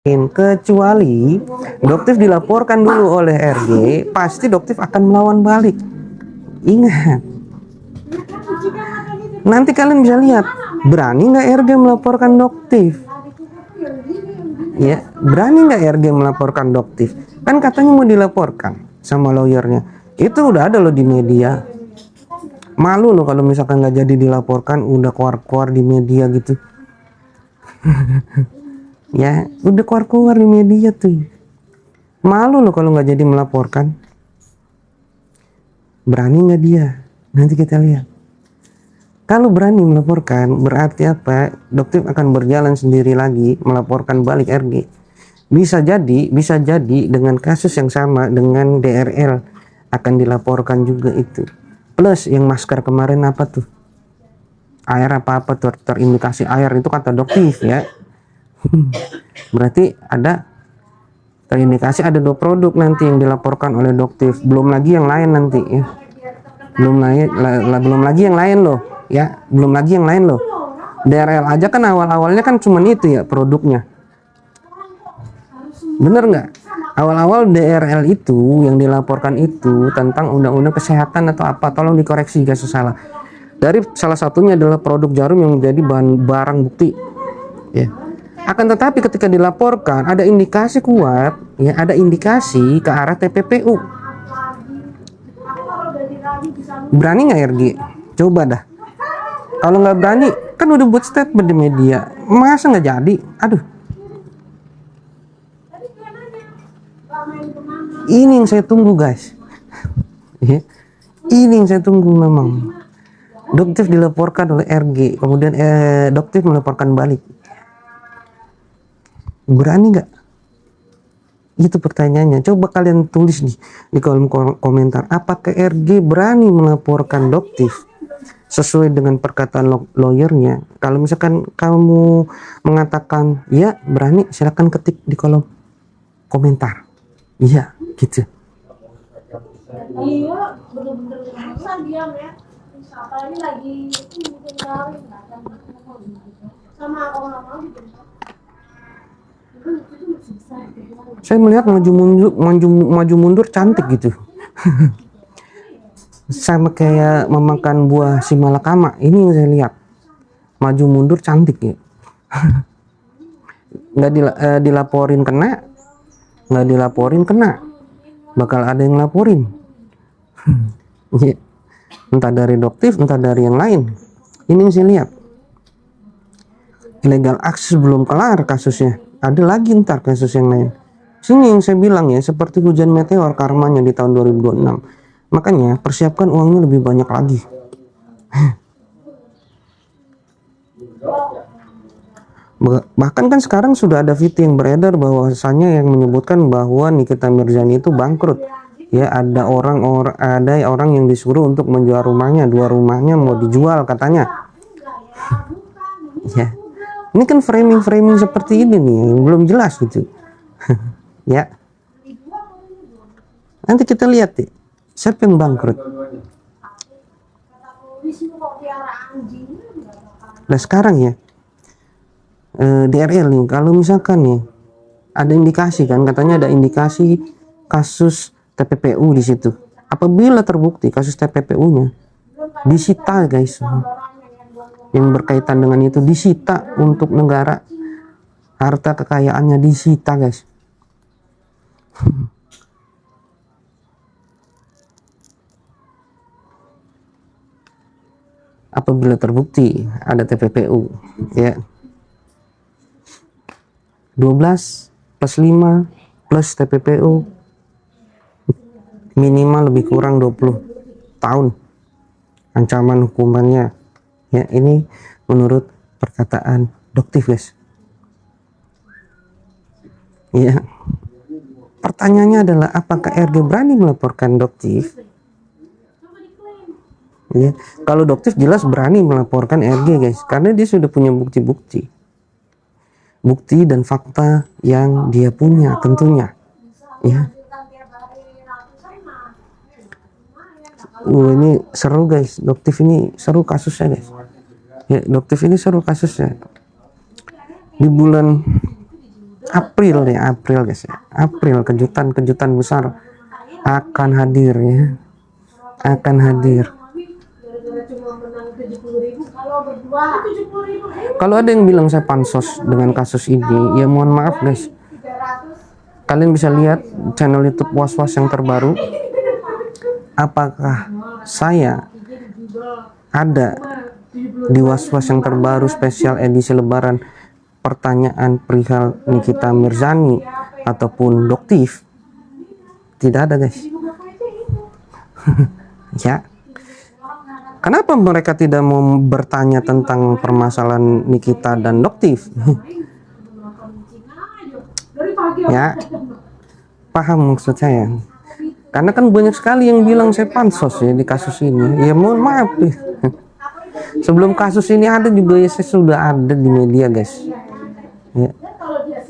Kecuali Doktif dilaporkan dulu oleh RG, pasti Doktif akan melawan balik. Ingat, nanti kalian bisa lihat, berani nggak RG melaporkan Doktif? Ya, berani nggak RG melaporkan Doktif? Kan katanya mau dilaporkan sama lawyernya. Itu udah ada loh di media. Malu loh kalau misalkan nggak jadi dilaporkan, udah keluar-keluar di media gitu. Ya, udah keluar-keluar di media tuh. Malu loh kalau nggak jadi melaporkan. Berani nggak dia? Nanti kita lihat. Kalau berani melaporkan, berarti apa? Dokter akan berjalan sendiri lagi melaporkan balik RG. Bisa jadi dengan kasus yang sama dengan DRL akan dilaporkan juga itu. Plus yang masker kemarin apa tuh? Air apa tuh, terindikasi air itu kata Doktif ya. Berarti ada terindikasi ada 2 produk nanti yang dilaporkan oleh Doktif, belum lagi yang lain nanti ya. Belum lagi yang lain loh ya, belum lagi yang lain loh. DRL aja kan awal-awalnya kan cuman itu ya produknya, bener nggak? Awal-awal DRL itu yang dilaporkan itu tentang undang-undang kesehatan atau apa, tolong dikoreksi jika salah. Dari salah satunya adalah produk jarum yang menjadi barang bukti ya. Akan tetapi ketika dilaporkan ada indikasi kuat ya, ada indikasi ke arah TPPU. Berani nggak RG? Coba dah. Kalau nggak berani, kan udah buat statement di media. Masa nggak jadi? Aduh. Ini yang saya tunggu guys. Ini yang saya tunggu memang. Doktif dilaporkan oleh RG, kemudian Doktif melaporkan balik. Berani nggak? Itu pertanyaannya. Coba kalian tulis di kolom komentar. Apakah RG berani melaporkan Doktif sesuai dengan perkataan lawyernya? Kalau misalkan kamu mengatakan ya berani, silakan ketik di kolom komentar. Iya, gitu. Iya, bener-bener masa diam ya. Apalagi lagi mungkin kali sama orang-orang gitu. Saya melihat maju mundur cantik gitu. Sama kayak memakan buah si malakama. Ini yang saya lihat. Maju mundur cantik ya. Nggak dilaporin kena, nggak dilaporin kena, bakal ada yang laporin. Entah dari Doktif, entah dari yang lain. Ini yang saya lihat. Illegal access belum kelar kasusnya, ada lagi ntar kasus yang lain. Sini yang saya bilang ya, seperti hujan meteor karmanya di tahun 2026. Makanya persiapkan uangnya lebih banyak lagi. Bahkan kan sekarang sudah ada video yang beredar bahwasanya yang menyebutkan bahwa Nikita Mirzani itu bangkrut. Ya, ada orang yang disuruh untuk menjual rumahnya, 2 rumahnya mau dijual katanya. Ya. Ini kan framing seperti ini nih yang belum jelas gitu. Ya. Nanti kita lihat deh, siapa yang bangkrut. Nah sekarang ya, DRL nih, kalau misalkan nih ada indikasi kan, katanya ada indikasi kasus TPPU di situ. Apabila terbukti kasus TPPU-nya disita guys, yang berkaitan dengan itu disita untuk negara, harta kekayaannya disita guys. Apabila terbukti ada TPPU ya, 12 plus 5 plus TPPU minimal lebih kurang 20 tahun ancaman hukumannya ya. Ini menurut perkataan Doktif guys ya. Pertanyaannya adalah apakah RG berani melaporkan Doktif ya? Kalau Doktif jelas berani melaporkan RG guys, karena dia sudah punya bukti dan fakta yang dia punya tentunya ya. Ini seru guys, Doktif ini seru kasusnya guys ya. Doktif ini seru kasusnya. Di bulan April ya, April guys ya. April kejutan besar akan hadir ya. Akan hadir. Gara-gara cuma menang 70.000, kalau berdua 70.000. Kalau ada yang bilang saya pansos dengan kasus ini, ya mohon maaf guys. 300. Kalian bisa lihat channel YouTube Was-Was yang terbaru. Apakah saya ada di Was-Was yang terbaru spesial edisi Lebaran pertanyaan perihal Nikita Mirzani ataupun Doktif? Tidak ada guys. Ya. Kenapa mereka tidak mau bertanya tentang permasalahan Nikita dan Doktif? Ya, paham maksud saya. Karena kan banyak sekali yang bilang saya pansos ya di kasus ini. Ya mohon maaf. Sebelum kasus ini ada juga ya saya sudah ada di media guys. Ya.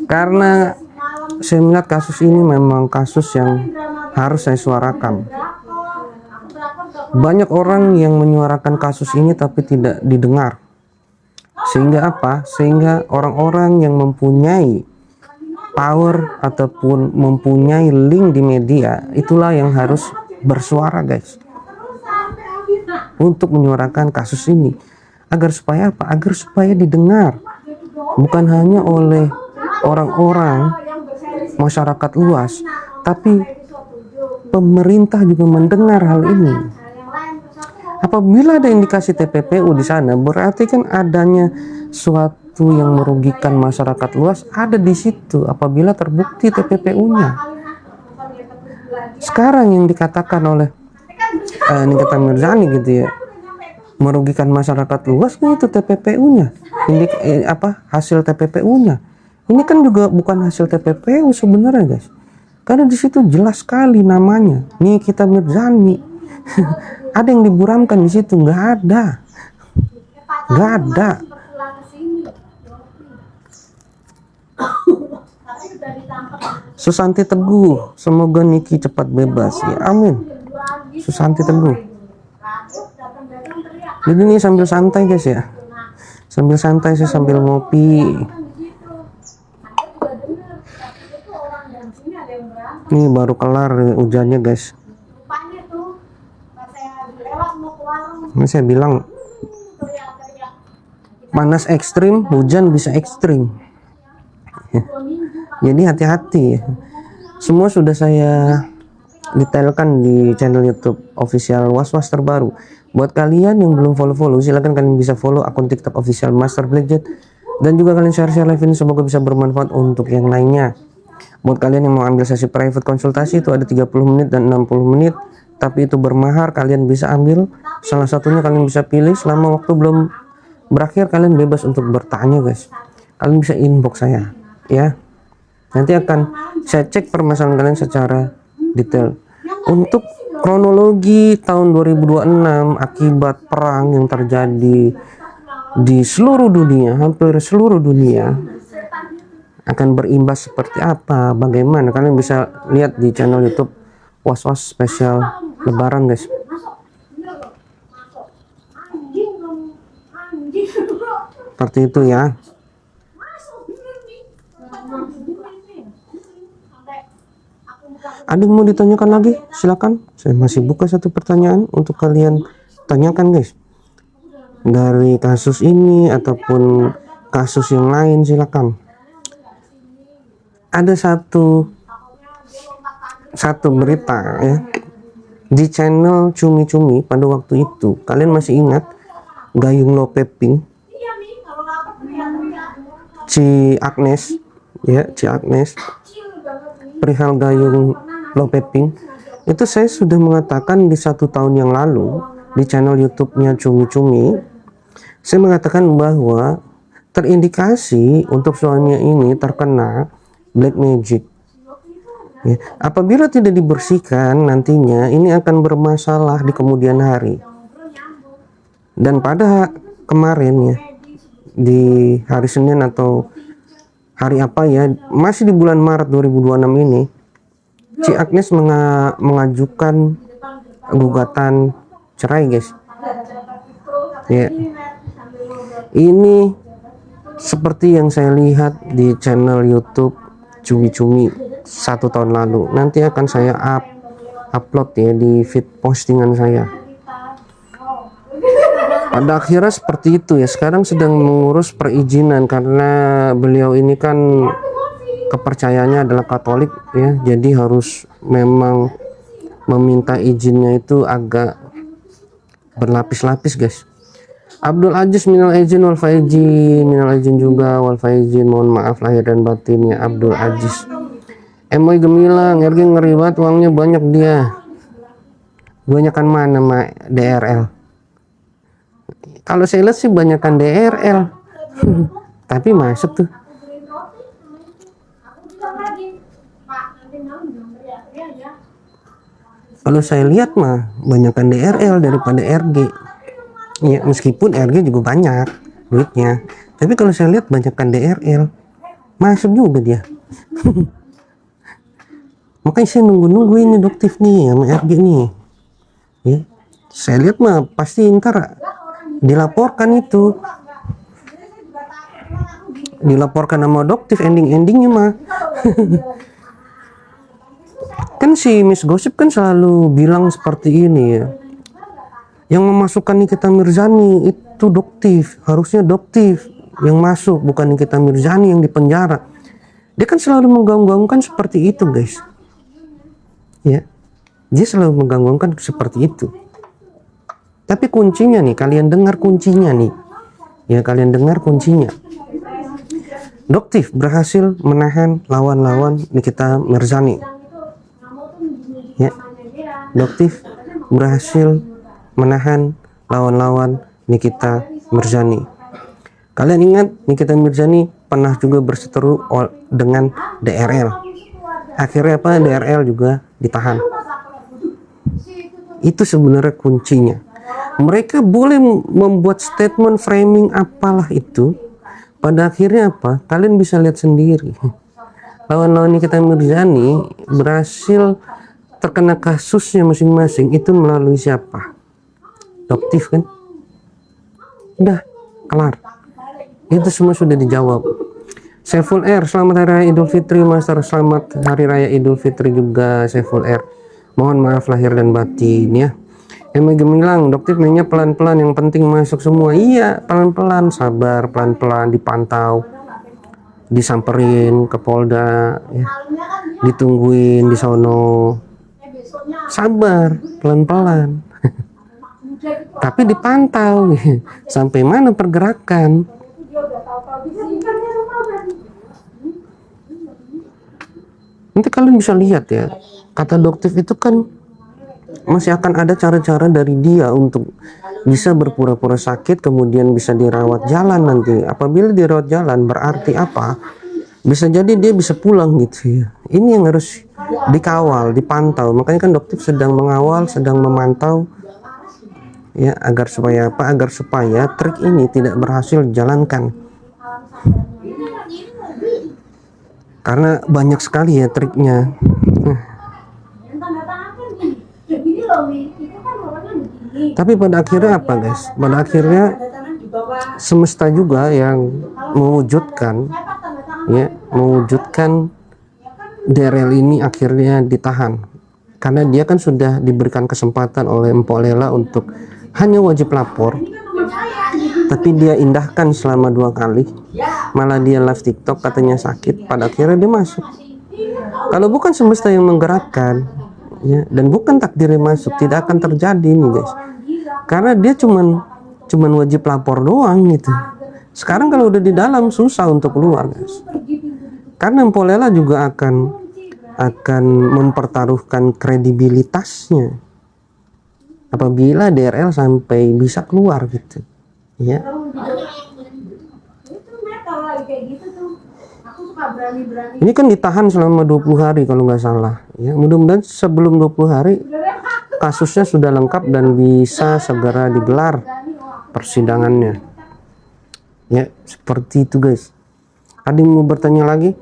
Karena saya melihat kasus ini memang kasus yang harus saya suarakan. Banyak orang yang menyuarakan kasus ini tapi tidak didengar. Sehingga apa? Sehingga orang-orang yang mempunyai power ataupun mempunyai link di media, itulah yang harus bersuara guys. Untuk menyuarakan kasus ini. Agar supaya apa? Agar supaya didengar. Bukan hanya oleh orang-orang masyarakat luas, tapi pemerintah juga mendengar hal ini. Apabila ada indikasi TPPU di sana, berarti kan adanya suatu yang merugikan masyarakat luas ada di situ. Apabila terbukti TPPU-nya. Sekarang yang dikatakan oleh Nikita Mirzani gitu ya, merugikan masyarakat luas kan itu TPPU-nya. Hasil TPPU-nya. Ini kan juga bukan hasil TPPU sebenarnya guys. Karena di situ jelas sekali namanya Nikita Mirzani. Ada yang diburamkan di situ? Nggak ada. Nggak ada. Susanti Teguh, semoga Niki cepat bebas ya, amin. Susanti Teguh. Jadi ini sambil santai guys ya, sambil santai saya sambil ngopi. Ini baru kelar hujannya guys. Ini saya bilang panas ekstrim, hujan bisa ekstrim. Ya. Jadi hati-hati ya. Semua sudah saya detailkan di channel YouTube official Was-Was terbaru. Buat kalian yang belum follow, silahkan kalian bisa follow akun TikTok official Master Blackjet. Dan juga kalian share live ini, semoga bisa bermanfaat untuk yang lainnya. Buat kalian yang mau ambil sesi private konsultasi, itu ada 30 menit dan 60 menit. Tapi itu bermahar, kalian bisa ambil. Salah satunya kalian bisa pilih, selama waktu belum berakhir kalian bebas untuk bertanya guys. Kalian bisa inbox saya ya. Nanti akan saya cek permasalahan kalian secara detail. Untuk kronologi tahun 2026 akibat perang yang terjadi di seluruh dunia, hampir seluruh dunia, akan berimbas seperti apa, bagaimana, kalian bisa lihat di channel YouTube Was-Was spesial Lebaran guys. Seperti itu ya. Ada yang mau ditanyakan lagi? Silakan. Saya masih buka satu pertanyaan untuk kalian tanyakan guys. Dari kasus ini ataupun kasus yang lain silakan. Ada satu berita ya di channel Cumi Cumi pada waktu itu. Kalian masih ingat Gayung Lopeping, Ci Agnes ya, Ci Agnes, perihal Gayung Lopeping itu saya sudah mengatakan di 1 tahun yang lalu di channel YouTube-nya Cumi Cumi. Saya mengatakan bahwa terindikasi untuk suaminya ini terkena black magic ya. Apabila tidak dibersihkan, nantinya ini akan bermasalah di kemudian hari. Dan pada kemarin ya, di hari Senin atau hari apa ya, masih di bulan Maret 2026 ini, Ci Agnes mengajukan gugatan cerai guys ya. Ini seperti yang saya lihat di channel YouTube cumi-cumi 1 tahun lalu. Nanti akan saya upload ya di feed postingan saya. Pada akhirnya seperti itu ya. Sekarang sedang mengurus perizinan karena beliau ini kan kepercayaannya adalah Katolik ya, jadi harus memang meminta izinnya itu agak berlapis-lapis guys. Abdul Aziz minal izin wal faizin, minal izin juga wal faizin, mohon maaf lahir dan batinnya Abdul Aziz. Emoy gemilang, RG ngeri banget, uangnya banyak dia. Banyakan mana DRL? Kalau saya lihat sih banyakan DRL. Tapi masuk tuh. Kalau saya lihat mah banyakan DRL daripada RG. Ya, meskipun RG juga banyak duitnya. Tapi kalau saya lihat banyakan DRL. Masuk juga dia. Makanya saya nunggu ini Doktif nih sama RG nih. Ya. Saya lihat mah pasti ntar dilaporkan itu. Dilaporkan sama Doktif ending-endingnya mah. Kan si Miss Gosip kan selalu bilang seperti ini ya. Yang memasukkan Nikita Mirzani itu Doktif, harusnya Doktif yang masuk, bukan Nikita Mirzani yang dipenjara. Dia kan selalu menggaung-gaungkan seperti itu guys. Ya, dia selalu menggaung-gaungkan seperti itu. Tapi kuncinya nih, kalian dengar kuncinya nih. Ya, kalian dengar kuncinya. Doktif berhasil menahan lawan-lawan Nikita Mirzani. Ya, Doktif berhasil menahan lawan-lawan Nikita Mirzani. Kalian ingat Nikita Mirzani pernah juga berseteru dengan DRL. Akhirnya apa? DRL juga ditahan. Itu sebenarnya kuncinya. Mereka boleh membuat statement framing apalah itu. Pada akhirnya apa? Kalian bisa lihat sendiri. Lawan-lawan Nikita Mirzani berhasil terkena kasusnya masing-masing itu melalui siapa? Doktif kan? Udah kelar. Itu semua sudah dijawab. Saiful Air, selamat Hari Raya Idul Fitri Master, selamat Hari Raya Idul Fitri juga Saiful Air. Mohon maaf lahir dan batin ya. Emang gemilang, Doktif mainnya pelan-pelan, yang penting masuk semua. Iya, pelan-pelan, sabar, pelan-pelan dipantau. Disamperin ke Polda ya. Ditungguin di sono. Sabar, pelan-pelan. Tapi dipantau sampai mana pergerakan. Nanti kalian bisa lihat ya, kata Doktif itu kan masih akan ada cara-cara dari dia untuk bisa berpura-pura sakit kemudian bisa dirawat jalan nanti. Apabila dirawat jalan berarti apa? Bisa jadi dia bisa pulang gitu ya. Ini yang harus dikawal, dipantau. Makanya kan Doktif sedang mengawal, sedang memantau ya, agar supaya apa? Agar supaya trik ini tidak berhasil dijalankan. Karena banyak sekali ya triknya. Tapi pada akhirnya apa guys? Pada akhirnya semesta juga yang mewujudkan ya, mewujudkan DRL ini akhirnya ditahan. Karena dia kan sudah diberikan kesempatan oleh Mpok Lela untuk hanya wajib lapor, tapi dia indahkan selama 2 kali. Malah dia live TikTok katanya sakit, pada akhirnya dia masuk. Kalau bukan semesta yang menggerakkan ya, dan bukan takdirnya masuk, tidak akan terjadi ini guys. Karena dia cuman wajib lapor doang gitu. Sekarang kalau udah di dalam susah untuk keluar guys. Karena Mpok Lela juga akan mempertaruhkan kredibilitasnya apabila DRL sampai bisa keluar gitu ya. Ini kan ditahan selama 20 hari kalau nggak salah ya. Mudah-mudahan sebelum 20 hari kasusnya sudah lengkap dan bisa segera digelar persidangannya ya. Seperti itu guys. Ada yang mau bertanya lagi?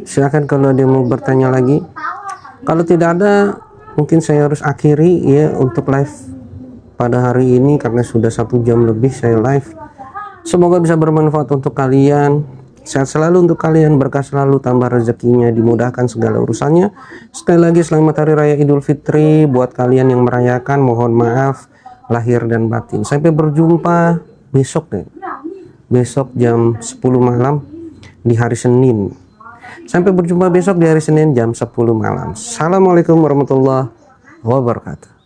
Silakan kalau ada yang mau bertanya lagi. Kalau tidak ada, mungkin saya harus akhiri ya untuk live pada hari ini karena sudah 1 jam lebih saya live. Semoga bisa bermanfaat untuk kalian. Sehat selalu untuk kalian, berkah selalu, tambah rezekinya, dimudahkan segala urusannya. Sekali lagi selamat Hari Raya Idul Fitri buat kalian yang merayakan, mohon maaf lahir dan batin. Sampai berjumpa besok deh. Besok jam 10 malam di hari Senin. Sampai berjumpa besok di hari Senin jam 10 malam. Assalamualaikum warahmatullahi wabarakatuh.